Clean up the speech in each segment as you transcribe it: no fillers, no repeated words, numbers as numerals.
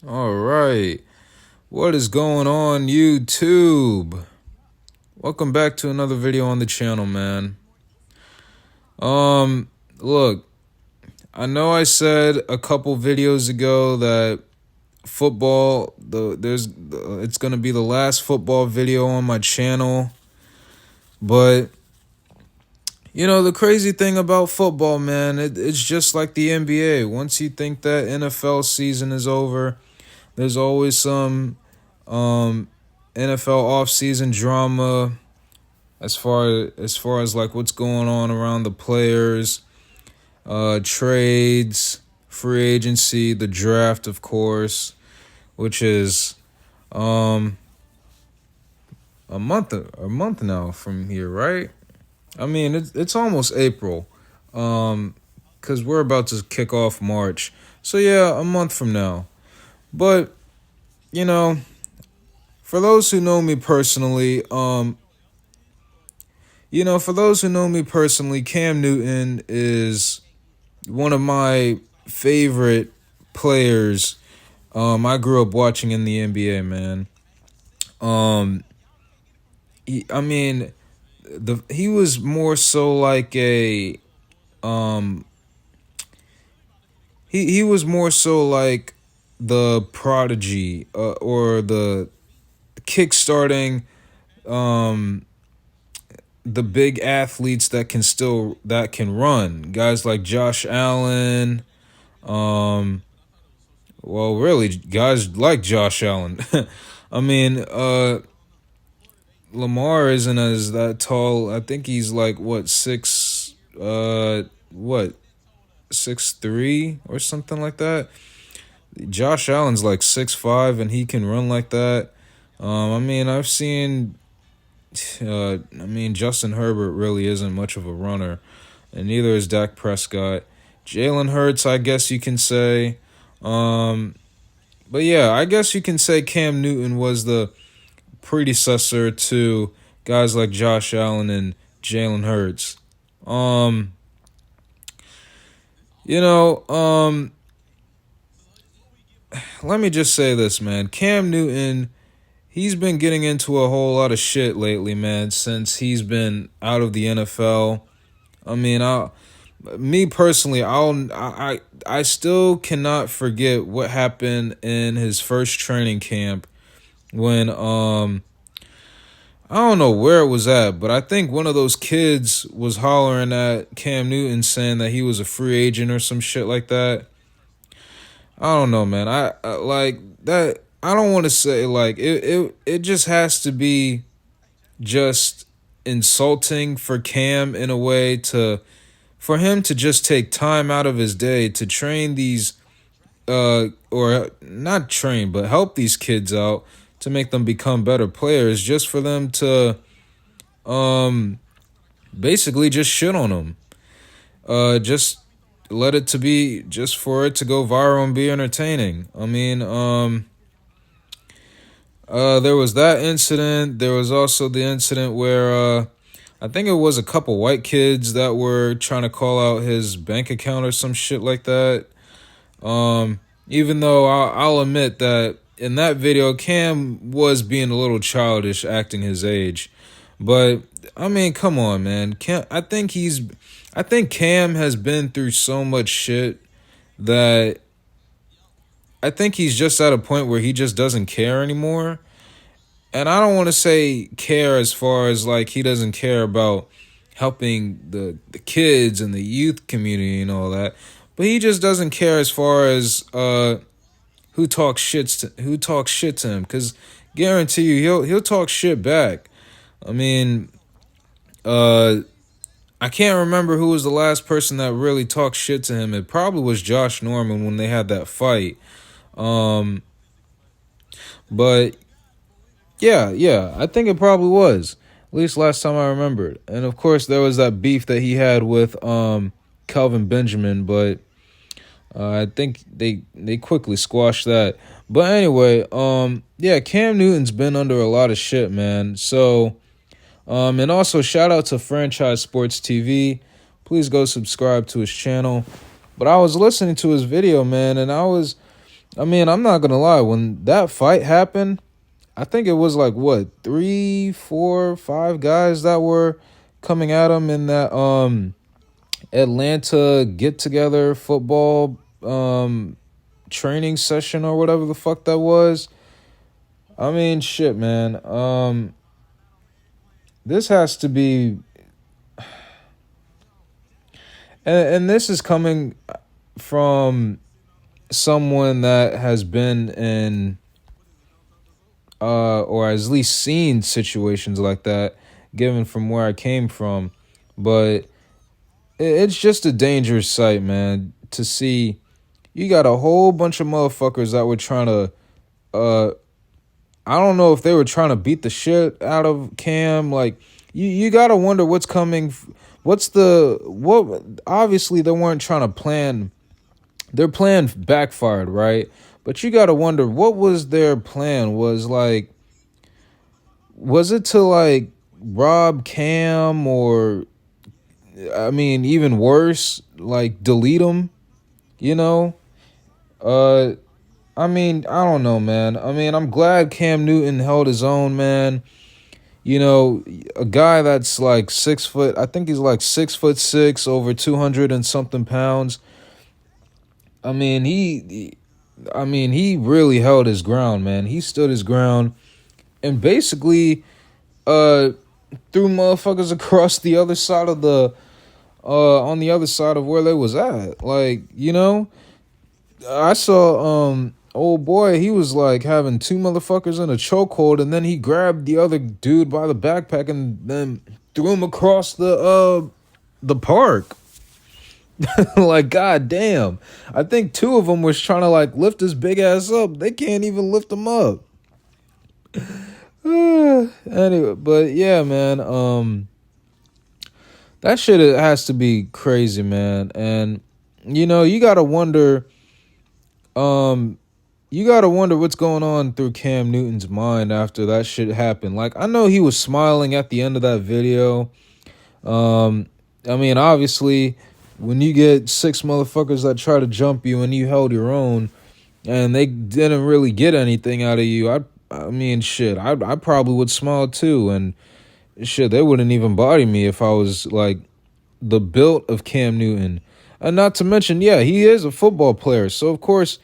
All right. What is going on, YouTube? Welcome back to another video on the channel, man. Look, I know I said a couple videos ago that it's going to be the last football video on my channel, but the crazy thing about football, man, it's just like the NBA. Once you think that NFL season is over, there's always some NFL offseason drama as far as like what's going on around the players, trades, free agency, the draft, of course, which is a month now from here, right? I mean, it's almost April, because we're about to kick off March. So yeah, a month from now. But you know, for those who know me personally, Cam Newton is one of my favorite players. I grew up watching in the NBA, man. Um, I mean, he was more so like a um, he was more so like the prodigy, or the kickstarting um the big athletes that can run, guys like Josh Allen. um well, really, guys like Josh Allen. I mean, Lamar isn't as that tall. I think he's like what 6'3" or something like that. Josh Allen's like 6'5" and he can run like that. I mean, I've seen Justin Herbert really isn't much of a runner, and neither is Dak Prescott. Jalen Hurts, I guess you can say. Um, but yeah, I guess you can say Cam Newton was the predecessor to guys like Josh Allen and Jalen Hurts. Um, you know, let me just say this, man. Cam Newton, he's been getting into a whole lot of shit lately, man, since he's been out of the NFL. I mean, me personally, I still cannot forget what happened in his first training camp when I don't know where it was at, but I think one of those kids was hollering at Cam Newton saying that he was a free agent or some shit like that. I don't know, man. I like that. I don't want to say like it just has to be just insulting for Cam in a way to for him to just take time out of his day to train these or not train but help these kids out to make them become better players, just for them to um basically just shit on them. Just let it to be just for it to go viral and be entertaining. I mean, there was that incident. There was also the incident where I think it was a couple white kids that were trying to call out his bank account or some shit like that. Even though I'll admit that in that video, Cam was being a little childish, acting his age. But I mean, come on, man. I think Cam has been through so much shit that I think he's just at a point where he just doesn't care anymore. And I don't want to say care as far as like he doesn't care about helping the kids and the youth community and all that, but he just doesn't care as far as who talks shit to him. Because guarantee you he'll talk shit back. I mean, I can't remember who was the last person that really talked shit to him. It probably was Josh Norman when they had that fight. Um, but yeah, I think it probably was. At least last time I remembered. And of course, there was that beef that he had with Calvin Benjamin, but I think they quickly squashed that. But anyway, yeah, Cam Newton's been under a lot of shit, man. So, and also shout out to Franchise Sports TV. Please go subscribe to his channel. But I was listening to his video, man, and I mean, I'm not gonna lie. When that fight happened, I think it was like what, three, four, five guys that were coming at him in that Atlanta get together football training session or whatever the fuck that was. I mean, shit, man. This has to be, and this is coming from someone that has been in, or at least seen situations like that, given from where I came from. But it's just a dangerous sight, man, to see. You got a whole bunch of motherfuckers that were trying to, uh, I don't know if they were trying to beat the shit out of Cam. Like, you gotta wonder what's coming. What? Obviously, they weren't trying to plan. Their plan backfired, right? But you gotta wonder what was their plan. Was it to like rob Cam, or I mean, even worse, like delete him? You know? Uh, I mean, I don't know, man. I mean, I'm glad Cam Newton held his own, man. You know, a guy that's like 6 foot, I think he's like 6'6", over 200 and something pounds. I mean, he really held his ground, man. He stood his ground and basically uh threw motherfuckers across the other side of the on the other side of where they was at. Like, I saw old boy, he was like having two motherfuckers in a chokehold, and then he grabbed the other dude by the backpack and then threw him across the park. Like, god damn. I think two of them was trying to like lift his big ass up. They can't even lift him up. Anyway, but yeah, man, that shit has to be crazy, man. And you gotta wonder, um, what's going on through Cam Newton's mind after that shit happened. Like, I know he was smiling at the end of that video. I mean, obviously, when you get six motherfuckers that try to jump you and you held your own, and they didn't really get anything out of you, I mean, shit, I probably would smile too, and shit, they wouldn't even body me if I was like the built of Cam Newton. And not to mention, yeah, he is a football player. So of course,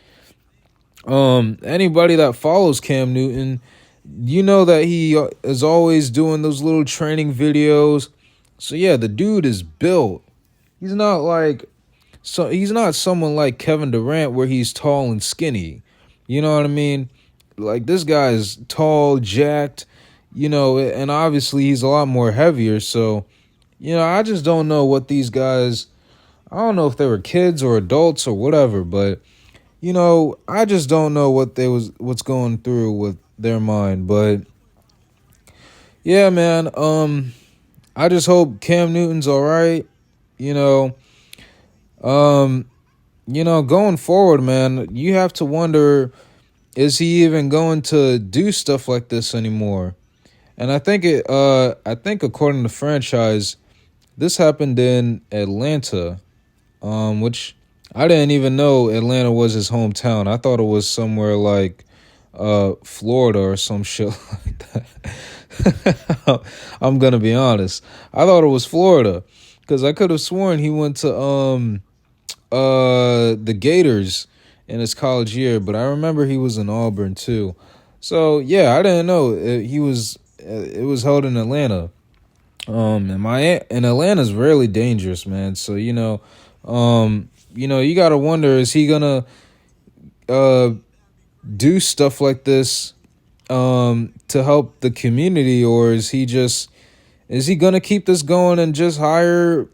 anybody that follows Cam Newton, you know that he is always doing those little training videos. So yeah, the dude is built. He's not like he's not someone like Kevin Durant where he's tall and skinny. You know what I mean? Like, this guy is tall, jacked, and obviously he's a lot more heavier. So, I just don't know what these guys, I don't know if they were kids or adults or whatever, but I just don't know what's going through with their mind. But yeah, man, I just hope Cam Newton's all right. You know, um, going forward, man, you have to wonder, is he even going to do stuff like this anymore? And I think according to franchise, this happened in Atlanta, which I didn't even know Atlanta was his hometown. I thought it was somewhere like Florida or some shit like that. I'm gonna be honest. I thought it was Florida because I could have sworn he went to the Gators in his college year, but I remember he was in Auburn too. So yeah, I didn't know it was held in Atlanta. And Atlanta's really dangerous, man. So you gotta wonder, is he gonna uh do stuff like this to help the community, or is he gonna keep this going and just hire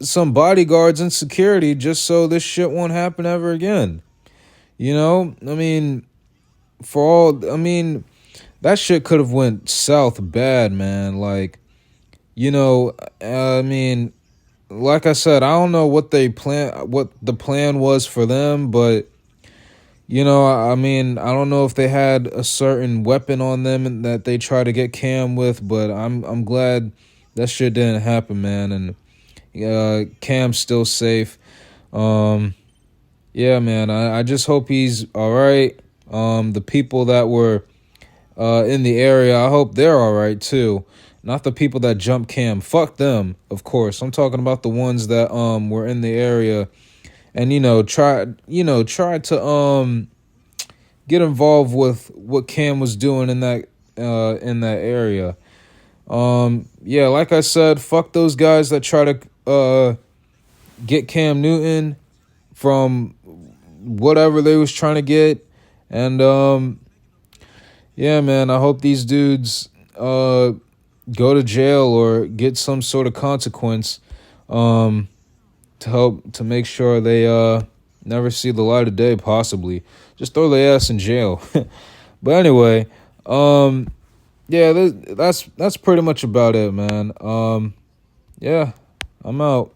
some bodyguards and security just so this shit won't happen ever again? I mean, I mean, that shit could have went south bad, man. Like, I mean, like I said, I don't know what the plan was for them, but I mean, I don't know if they had a certain weapon on them and that they try to get Cam with, but I'm glad that shit didn't happen, man. And Cam's still safe. Um, Yeah, man. I just hope he's all right. The people that were in the area, I hope they're all right too. Not the people that jump Cam. Fuck them, of course. I'm talking about the ones that were in the area and try to get involved with what Cam was doing in that area. Yeah, like I said, fuck those guys that try to get Cam Newton from whatever they was trying to get. And yeah, man, I hope these dudes go to jail or get some sort of consequence um to help to make sure they never see the light of day, possibly. Just throw their ass in jail. But anyway, yeah, that's pretty much about it, man. Yeah, I'm out.